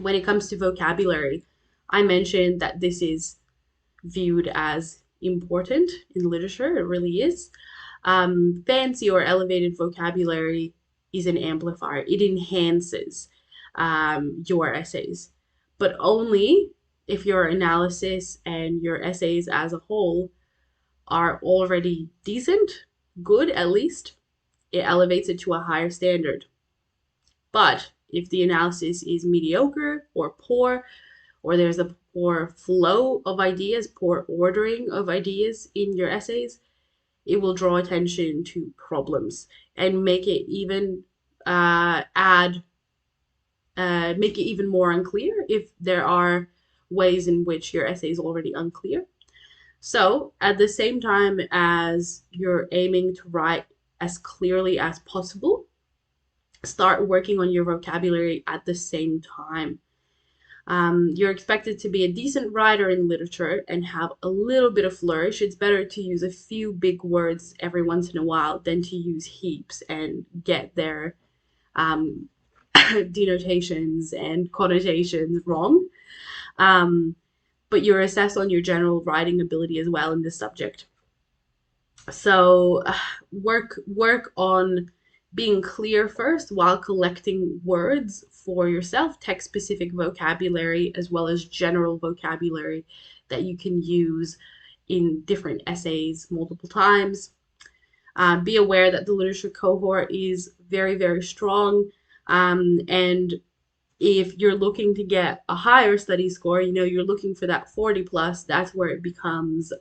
When it comes to vocabulary, I mentioned that this is viewed as important in literature. It really is. Fancy or elevated vocabulary is an amplifier. It enhances your essays, but only if your analysis and your essays as a whole are already decent, good at least. It elevates it to a higher standard. But if the analysis is mediocre or poor, or there's a poor flow of ideas, poor ordering of ideas in your essays, it will draw attention to problems and make it even make it even more unclear if there are ways in which your essay is already unclear. So at the same time as you're aiming to write as clearly as possible, start working on your vocabulary at the same time. You're expected to be a decent writer in literature and have a little bit of flourish. It's better to use a few big words every once in a while than to use heaps and get their um, denotations and connotations wrong. Um, but you're assessed on your general writing ability as well in this subject. So work on being clear first while collecting words for yourself, text specific vocabulary as well as general vocabulary that you can use in different essays multiple times. Be aware that the literature cohort is very, very strong. And if you're looking to get a higher study score, you're looking for that 40 plus, that's where it becomes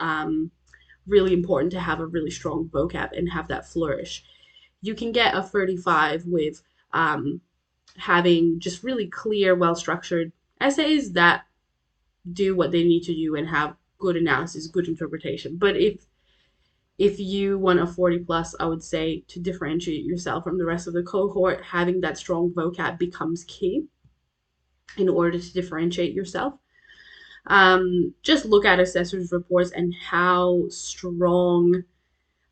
really important to have a really strong vocab and have that flourish. You can get a 35 with having just really clear, well-structured essays that do what they need to do and have good analysis, good interpretation. But if you want a 40 plus, I would say to differentiate yourself from the rest of the cohort, having that strong vocab becomes key in order to differentiate yourself. Just look at assessors' reports and how strong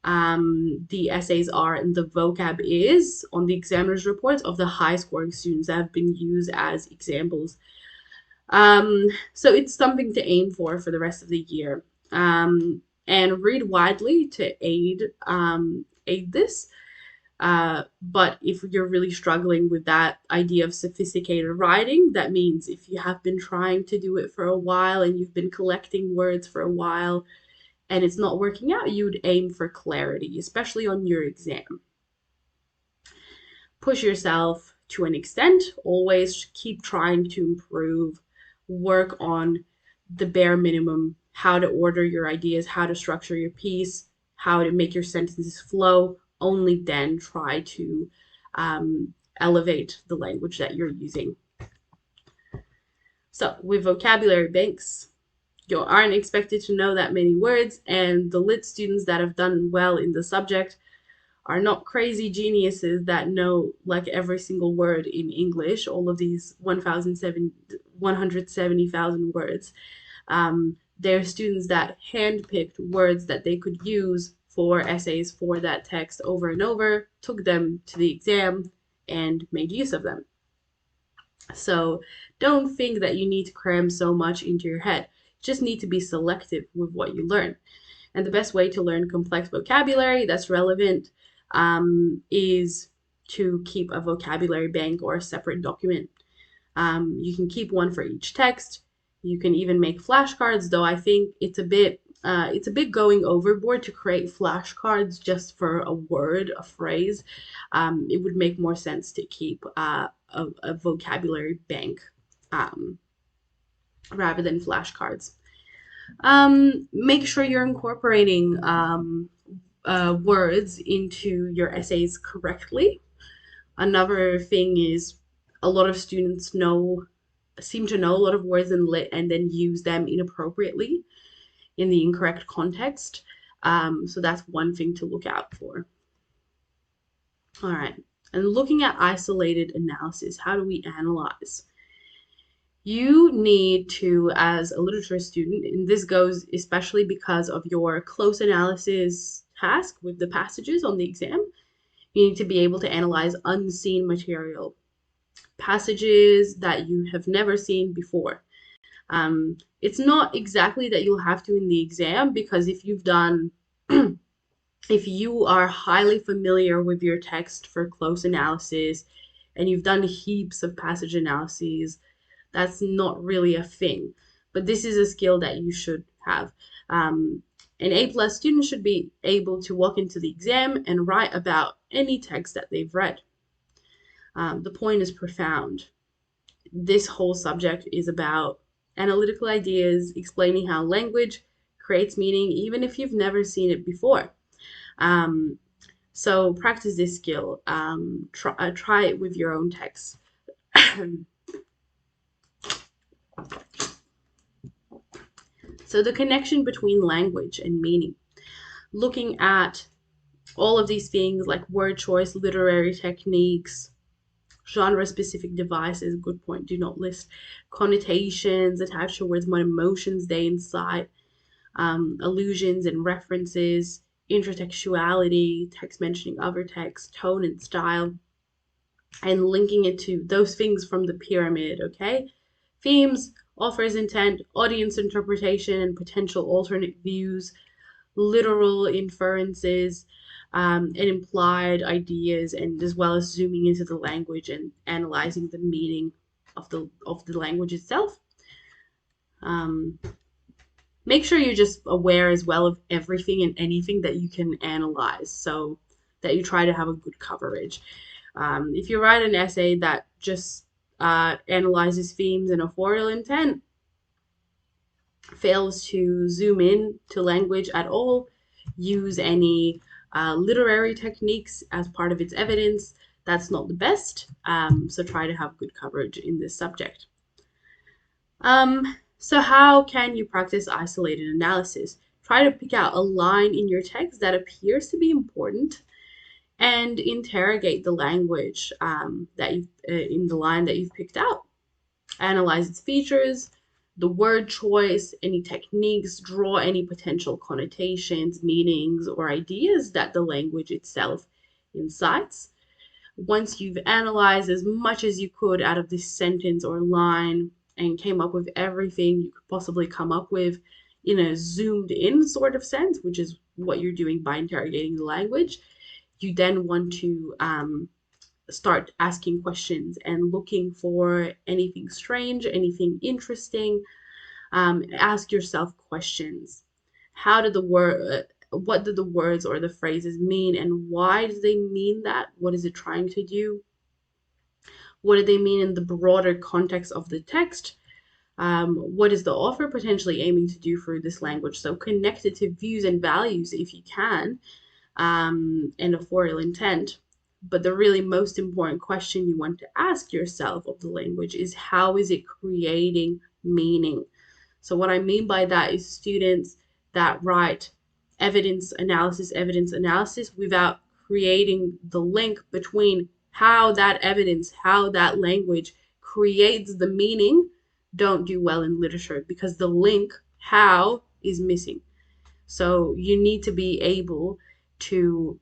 the essays are and the vocab is on the examiner's reports of the high scoring students that have been used as examples. So it's something to aim for the rest of the year. And read widely to aid this. But if you're really struggling with that idea of sophisticated writing, that means if you have been trying to do it for a while and you've been collecting words for a while and it's not working out, you'd aim for clarity, especially on your exam. Push yourself to an extent, always keep trying to improve, work on the bare minimum, how to order your ideas, how to structure your piece, how to make your sentences flow. Only then try to elevate the language that you're using. So with vocabulary banks, you aren't expected to know that many words, and the lit students that have done well in the subject are not crazy geniuses that know like every single word in English, all of these 170,000 words. They're students that handpicked words that they could use for essays for that text over and over, took them to the exam, and made use of them. So don't think that you need to cram so much into your head. You just need to be selective with what you learn. And the best way to learn complex vocabulary that's relevant is to keep a vocabulary bank or a separate document. You can keep one for each text. You can even make flashcards, though I think it's a bit going overboard to create flashcards just for a word, a phrase. It would make more sense to keep a vocabulary bank rather than flashcards. Make sure you're incorporating words into your essays correctly. Another thing is a lot of students seem to know a lot of words in lit and then use them inappropriately in the incorrect context. So that's one thing to look out for. All right. And looking at isolated analysis, how do we analyze? You need to, as a literature student, and this goes especially because of your close analysis task with the passages on the exam, you need to be able to analyze unseen material. passages that you have never seen before. It's not exactly that you'll have to in the exam, because if you've done, if you are highly familiar with your text for close analysis and you've done heaps of passage analyses, that's not really a thing. But this is a skill that you should have. An A+ student should be able to walk into the exam and write about any text that they've read. The point is profound. This whole subject is about analytical ideas, explaining how language creates meaning, even if you've never seen it before. Um, so practice this skill. Try it with your own text. So the connection between language and meaning. Looking at all of these things like word choice, literary techniques, genre-specific devices, good point, do not list, connotations attached to words, what emotions they incite, allusions and references, intertextuality, text mentioning other text, tone and style, and linking it to those things from the pyramid, okay? Themes, author's intent, audience interpretation, and potential alternate views, literal inferences, and implied ideas, and as well as zooming into the language and analyzing the meaning of the language itself. Um, Make sure you're just aware as well of everything and anything that you can analyze, so that you try to have a good coverage. If you write an essay that just analyzes themes and authorial intent, fails to zoom in to language at all, use any literary techniques as part of its evidence, that's not the best. So try to have good coverage in this subject. So how can you practice isolated analysis? Try to pick out a line in your text that appears to be important and interrogate the language that you've in the line that you've picked out. Analyze its features, the word choice, any techniques, draw any potential connotations, meanings, or ideas that the language itself incites. Once you've analyzed as much as you could out of this sentence or line and came up with everything you could possibly come up with in a zoomed in sort of sense, which is what you're doing by interrogating the language, you then want to start asking questions and looking for anything strange, anything interesting. Ask yourself questions. How did the word, what did the words or the phrases mean, and why do they mean that? What is it trying to do? What do they mean in the broader context of the text? What is the author potentially aiming to do through this language? So connect it to views and values if you can, and authorial intent. But the really most important question you want to ask yourself of the language is, how is it creating meaning? So what I mean by that is students that write evidence analysis without creating the link between how that evidence, how that language creates the meaning, don't do well in literature, because the link, how, is missing. So you need to be able to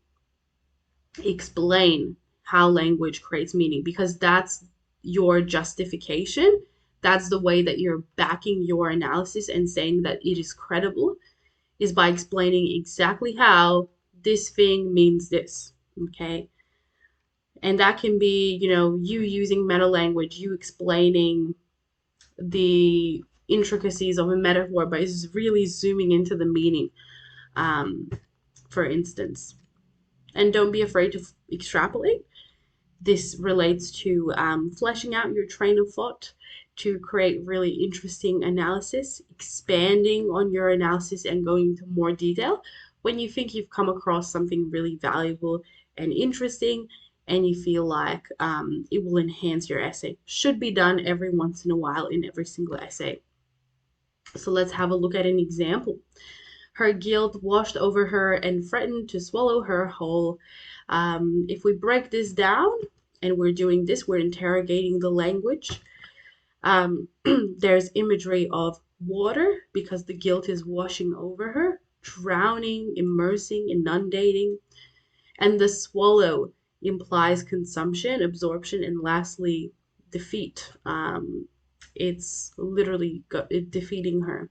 explain how language creates meaning, because that's your justification. That's the way that you're backing your analysis and saying that it is credible, is by explaining exactly how this thing means this. Okay. And that can be, you using meta language, you explaining the intricacies of a metaphor by really zooming into the meaning, for instance. And don't be afraid to extrapolate. This relates to fleshing out your train of thought to create really interesting analysis, expanding on your analysis and going into more detail when you think you've come across something really valuable and interesting and you feel like it will enhance your essay. Should be done every once in a while in every single essay. So let's have a look at an example. Her guilt washed over her and threatened to swallow her whole. If we break this down, and we're doing this, we're interrogating the language. There's imagery of water because the guilt is washing over her, drowning, immersing, inundating. And the swallow implies consumption, absorption, and lastly, defeat. It's literally defeating her.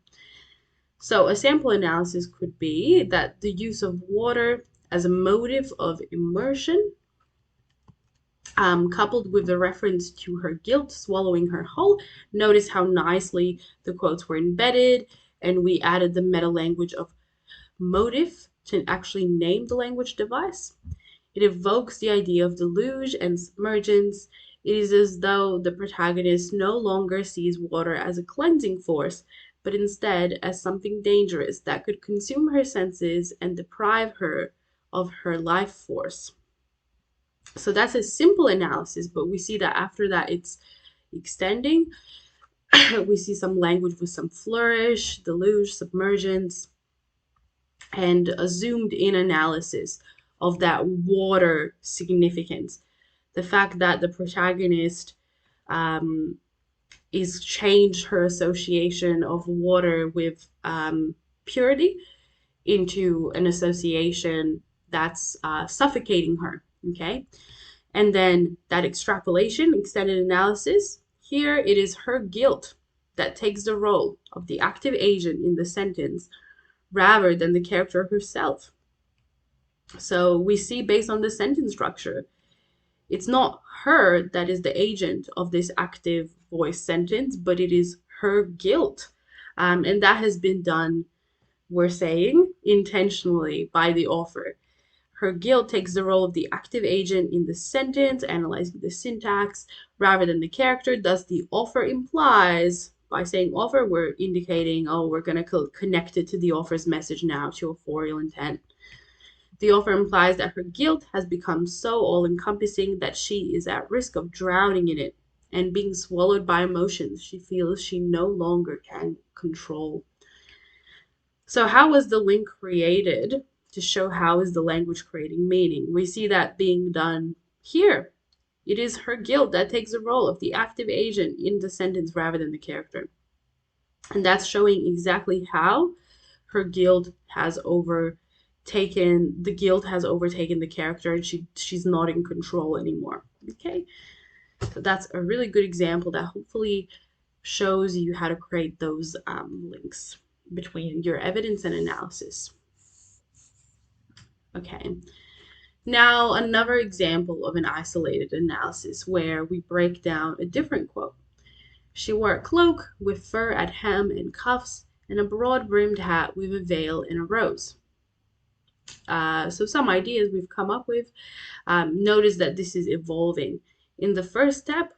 So a sample analysis could be that the use of water as a motive of immersion, coupled with the reference to her guilt swallowing her whole. Notice how nicely the quotes were embedded, and we added the meta language of motive to actually name the language device. It evokes the idea of deluge and submergence. It is as though the protagonist no longer sees water as a cleansing force, but instead as something dangerous that could consume her senses and deprive her of her life force. So that's a simple analysis, but we see that after that it's extending. We see some language with some flourish, deluge, submergence, and a zoomed in analysis of that water significance. The fact that the protagonist um, is changed her association of water with purity into an association that's suffocating her. Okay. And then that extrapolation, extended analysis, here it is her guilt that takes the role of the active agent in the sentence rather than the character herself. So we see based on the sentence structure, it's not her that is the agent of this active voice sentence, but it is her guilt. And that has been done, we're saying, intentionally by the author. Her guilt takes the role of the active agent in the sentence, analyzing the syntax rather than the character. Thus, the author implies, by saying author, we're indicating, oh, we're going to connect it to the author's message now, to authorial intent. The author implies that her guilt has become so all-encompassing that she is at risk of drowning in it and being swallowed by emotions she feels she no longer can control. So how was the link created to show how is the language creating meaning? We see that being done here. It is her guilt that takes the role of the active agent in the sentence rather than the character. And that's showing exactly how her guilt has overtaken the character, and she's not in control anymore. Okay. So that's a really good example that hopefully shows you how to create those links between your evidence and analysis. Okay. Now, another example of an isolated analysis where we break down a different quote. She wore a cloak with fur at hem and cuffs and a broad-brimmed hat with a veil and a rose. So some ideas we've come up with. Notice that this is evolving. In the first step,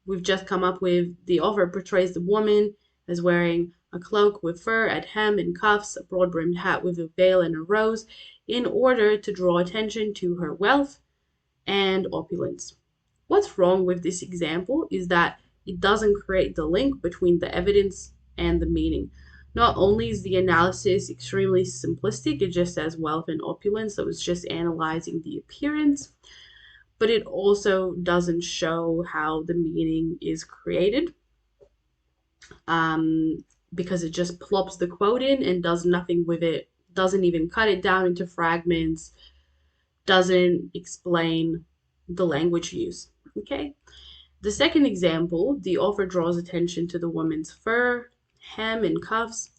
we've just come up with the author portrays the woman as wearing a cloak with fur at hem and cuffs, a broad-brimmed hat with a veil and a rose, in order to draw attention to her wealth and opulence. What's wrong with this example is that it doesn't create the link between the evidence and the meaning. Not only is the analysis extremely simplistic, it just says wealth and opulence, so it's just analyzing the appearance, but it also doesn't show how the meaning is created, because it just plops the quote in and does nothing with it, doesn't even cut it down into fragments, doesn't explain the language use. Okay. The second example, the author draws attention to the woman's fur, hem and cuffs,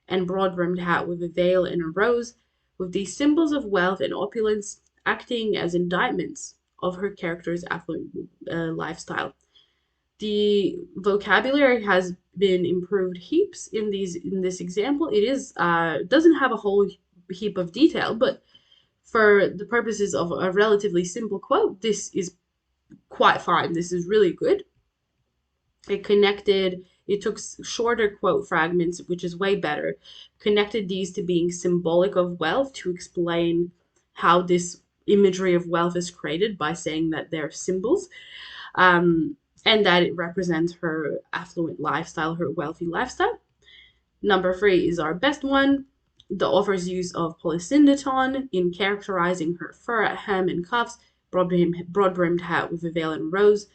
and broad-brimmed hat with a veil and a rose, with these symbols of wealth and opulence acting as indictments of her character's affluent lifestyle. The vocabulary has been improved heaps in this example. It is doesn't have a whole heap of detail, but for the purposes of a relatively simple quote, this is quite fine. This is really good. It took shorter quote fragments, which is way better, connected these to being symbolic of wealth to explain how this imagery of wealth is created by saying that they're symbols, and that it represents her affluent lifestyle, her wealthy lifestyle. Number 3 is our best one. The author's use of polysyndeton in characterizing her fur at hem and cuffs, broad-brimmed hat with a veil and rose,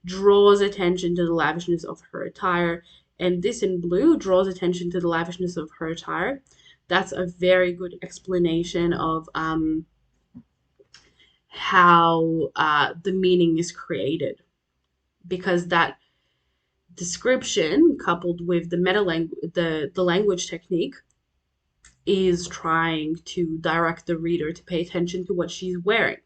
draws attention to the lavishness of her attire. And this in blue draws attention to the lavishness of her attire. That's a very good explanation of how the meaning is created. because that description coupled with the the language technique is trying to direct the reader to pay attention to what she's wearing.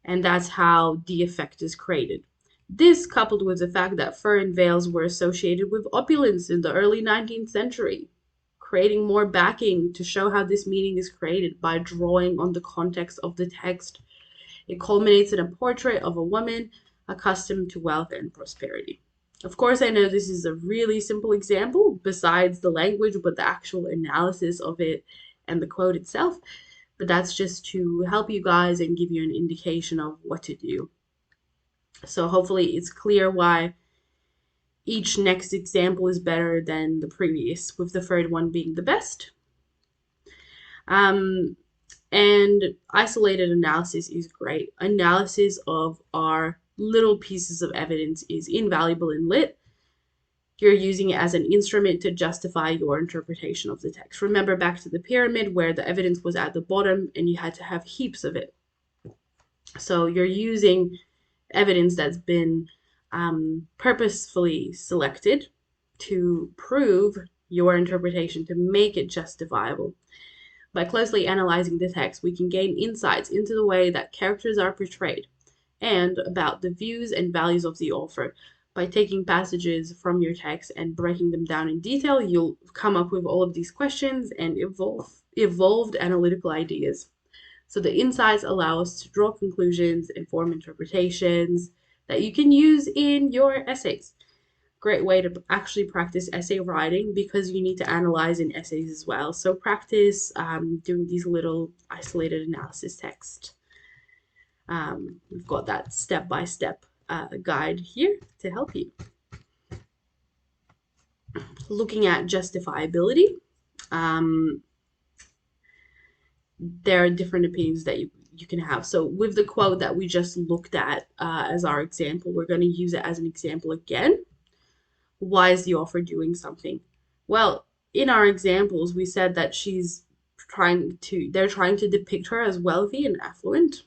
And that's how the effect is created. This, coupled with the fact that fur and veils were associated with opulence in the early 19th century, creating more backing to show how this meaning is created by drawing on the context of the text. It culminates in a portrait of a woman accustomed to wealth and prosperity. Of course, I know this is a really simple example besides the language, but the actual analysis of it and the quote itself. But that's just to help you guys and give you an indication of what to do. So hopefully it's clear why each next example is better than the previous, with the third one being the best. And isolated analysis is great. Analysis of our little pieces of evidence is invaluable in lit. You're using it as an instrument to justify your interpretation of the text. Remember back to the pyramid where the evidence was at the bottom and you had to have heaps of it. So you're using evidence that's been purposefully selected to prove your interpretation, to make it justifiable. By closely analyzing the text, we can gain insights into the way that characters are portrayed and about the views and values of the author. By taking passages from your text and breaking them down in detail, you'll come up with all of these questions and evolved analytical ideas. So the insights allow us to draw conclusions and form interpretations that you can use in your essays. Great way to actually practice essay writing because you need to analyze in essays as well. So practice doing these little isolated analysis text. We've got that step-by-step guide here to help you. Looking at justifiability, there are different opinions that you can have. So with the quote that we just looked at as our example, we're going to use it as an example again. Why is the author doing something? Well, in our examples, we said that they're trying to depict her as wealthy and affluent.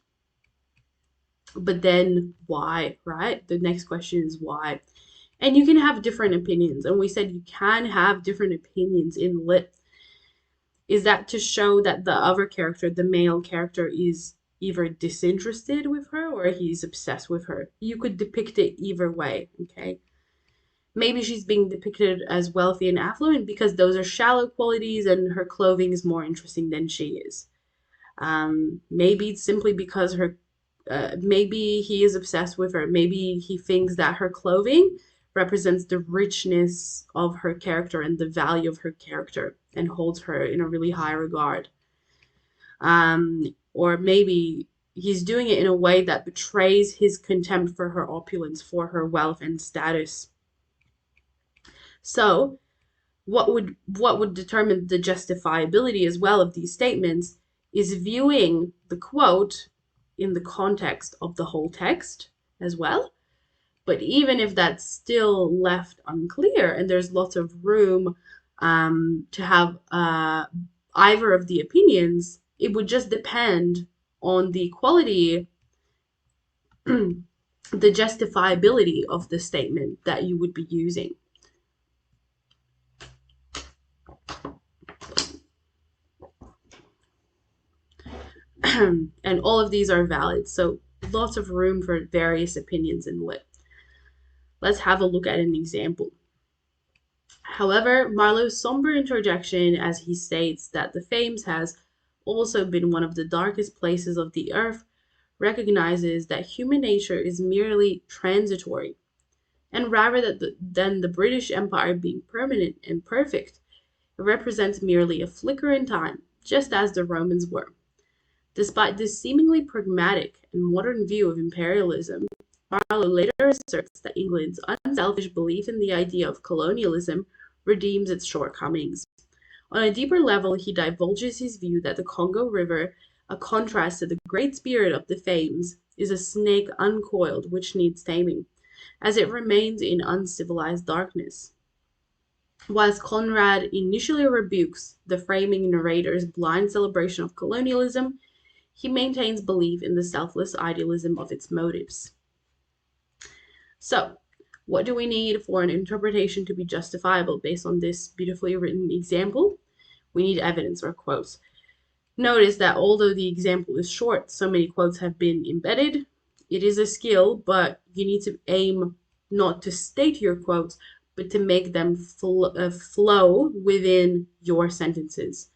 But then why, right? The next question is why. And you can have different opinions. And we said you can have different opinions in lit. Is that to show that the other character, the male character, is either disinterested with her or he's obsessed with her? You could depict it either way, okay? Maybe she's being depicted as wealthy and affluent because those are shallow qualities and her clothing is more interesting than she is. Maybe it's simply because maybe he is obsessed with her. Maybe he thinks that her clothing represents the richness of her character and the value of her character and holds her in a really high regard. Or maybe he's doing it in a way that betrays his contempt for her opulence, for her wealth and status. So what would determine the justifiability as well of these statements is viewing the quote in the context of the whole text as well. But even if that's still left unclear and there's lots of room to have either of the opinions, it would just depend on the quality, the justifiability of the statement that you would be using. And all of these are valid, so lots of room for various opinions in lit. Let's have a look at an example. However, Marlowe's somber interjection as he states that the Thames has also been one of the darkest places of the earth recognizes that human nature is merely transitory, and rather than the British Empire being permanent and perfect, it represents merely a flicker in time, just as the Romans were. Despite this seemingly pragmatic and modern view of imperialism, Marlowe later asserts that England's unselfish belief in the idea of colonialism redeems its shortcomings. On a deeper level, he divulges his view that the Congo River, a contrast to the great spirit of the Thames, is a snake uncoiled which needs taming, as it remains in uncivilized darkness. Whilst Conrad initially rebukes the framing narrator's blind celebration of colonialism, he maintains belief in the selfless idealism of its motives. So, what do we need for an interpretation to be justifiable based on this beautifully written example? We need evidence or quotes. Notice that although the example is short, so many quotes have been embedded. It is a skill, but you need to aim not to state your quotes, but to make them flow within your sentences.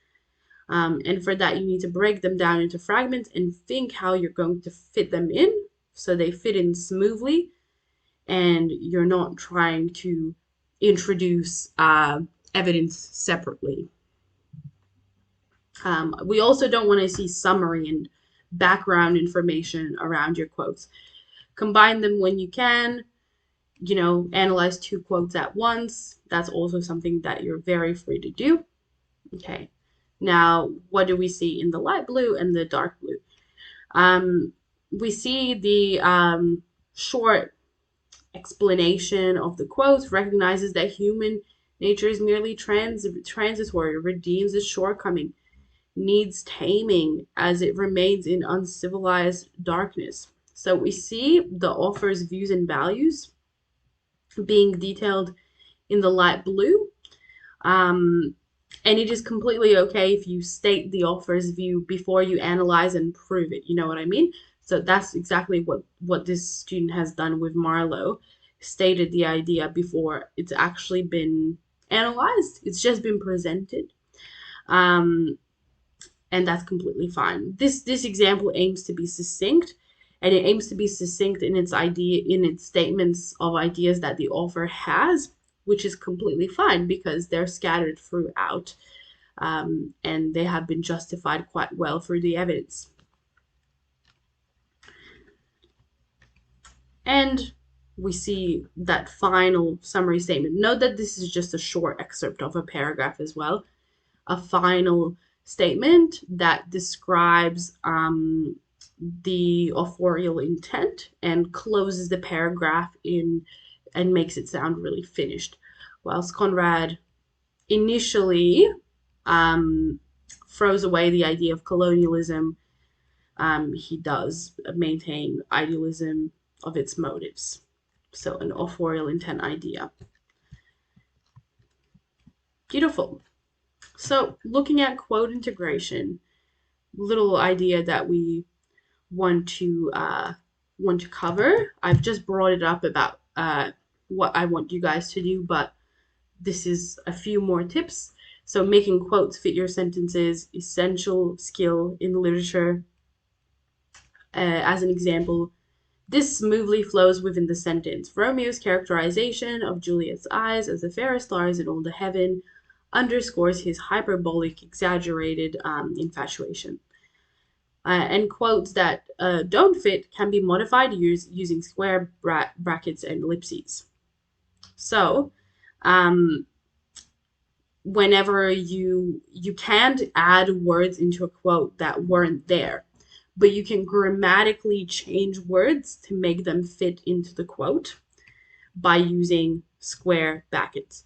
And for that, you need to break them down into fragments and think how you're going to fit them in so they fit in smoothly and you're not trying to introduce evidence separately. We also don't want to see summary and background information around your quotes. Combine them when you can. Analyze 2 quotes at once. That's also something that you're very free to do. Okay. Now, what do we see in the light blue and the dark blue? We see the short explanation of the quotes recognizes that human nature is merely transitory, redeems its shortcoming, needs taming as it remains in uncivilized darkness. So we see the author's views and values being detailed in the light blue. And it is completely okay if you state the author's view before you analyze and prove it. You know what I mean? So that's exactly what this student has done with Marlowe. Stated the idea before it's actually been analyzed. It's just been presented. And that's completely fine. This example aims to be succinct, and it aims to be succinct in its statements of ideas that the author has, which is completely fine because they're scattered throughout, and they have been justified quite well through the evidence. And we see that final summary statement. Note that this is just a short excerpt of a paragraph as well. A final statement that describes the authorial intent and closes the paragraph in and makes it sound really finished. Whilst Conrad initially throws away the idea of colonialism, he does maintain idealism of its motives. So an authorial intent idea. Beautiful. So looking at quote integration, little idea that we want to cover. I've just brought it up about what I want you guys to do, but this is a few more tips. So making quotes fit your sentences, essential skill in literature. As an example, this smoothly flows within the sentence. Romeo's characterization of Juliet's eyes as the fairest stars in all the heaven underscores his hyperbolic, exaggerated infatuation. And quotes that don't fit can be modified using square brackets and ellipses. So, whenever you can't add words into a quote that weren't there, but you can grammatically change words to make them fit into the quote by using square brackets.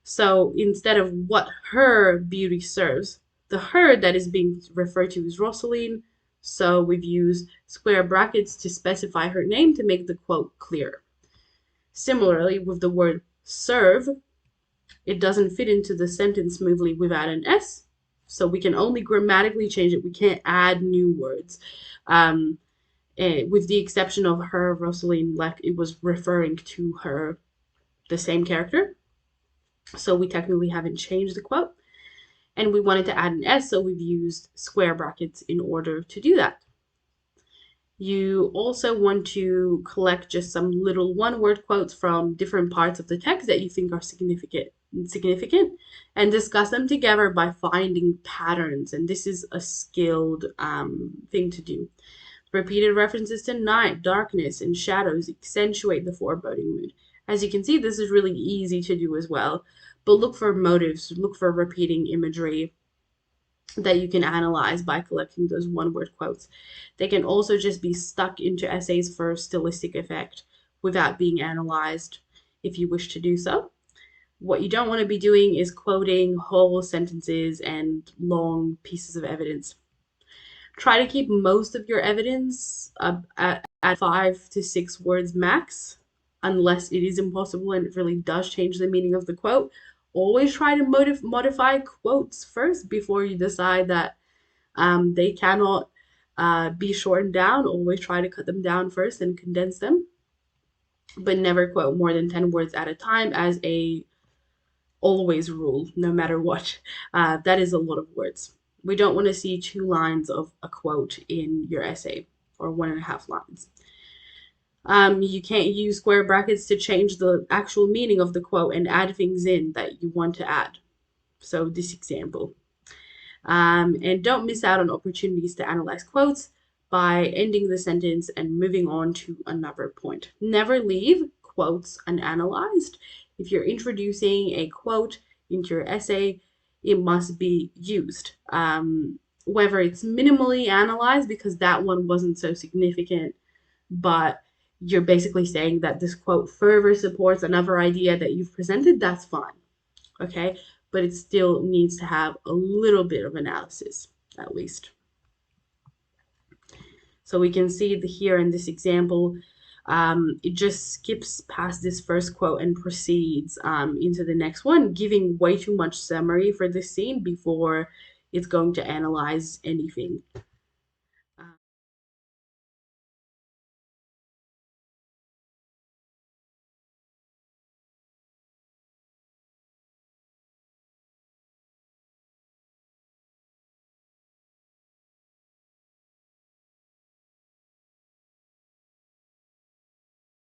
So instead of what her beauty serves, the her that is being referred to is Rosaline. So we've used square brackets to specify her name to make the quote clear. Similarly, with the word serve, it doesn't fit into the sentence smoothly without an S. So we can only grammatically change it. We can't add new words. With the exception of her, Rosaline, like it was referring to her, the same character. So we technically haven't changed the quote. And we wanted to add an S, so we've used square brackets in order to do that. You also want to collect just some little one-word quotes from different parts of the text that you think are significant and discuss them together by finding patterns. And this is a skilled thing to do. Repeated references to night, darkness, and shadows accentuate the foreboding mood. As you can see, this is really easy to do as well. But look for motives, look for repeating imagery that you can analyze by collecting those one-word quotes. They can also just be stuck into essays for stylistic effect without being analyzed if you wish to do so. What you don't want to be doing is quoting whole sentences and long pieces of evidence. Try to keep most of your evidence at 5 to 6 words max. unless it is impossible and it really does change the meaning of the quote. Always try to modify quotes first before you decide that they cannot be shortened down. Always try to cut them down first and condense them, but never quote more than 10 words at a time as a always rule, no matter what. That is a lot of words. We don't want to see 2 lines of a quote in your essay, or 1.5 lines. You can't use square brackets to change the actual meaning of the quote and add things in that you want to add. So this example. And don't miss out on opportunities to analyze quotes by ending the sentence and moving on to another point. Never leave quotes unanalyzed. If you're introducing a quote into your essay, it must be used. Whether it's minimally analyzed because that one wasn't so significant, but you're basically saying that this quote further supports another idea that you've presented, that's fine. Okay, but it still needs to have a little bit of analysis, at least. So we can see here in this example, it just skips past this first quote and proceeds into the next one, giving way too much summary for this scene before it's going to analyze anything.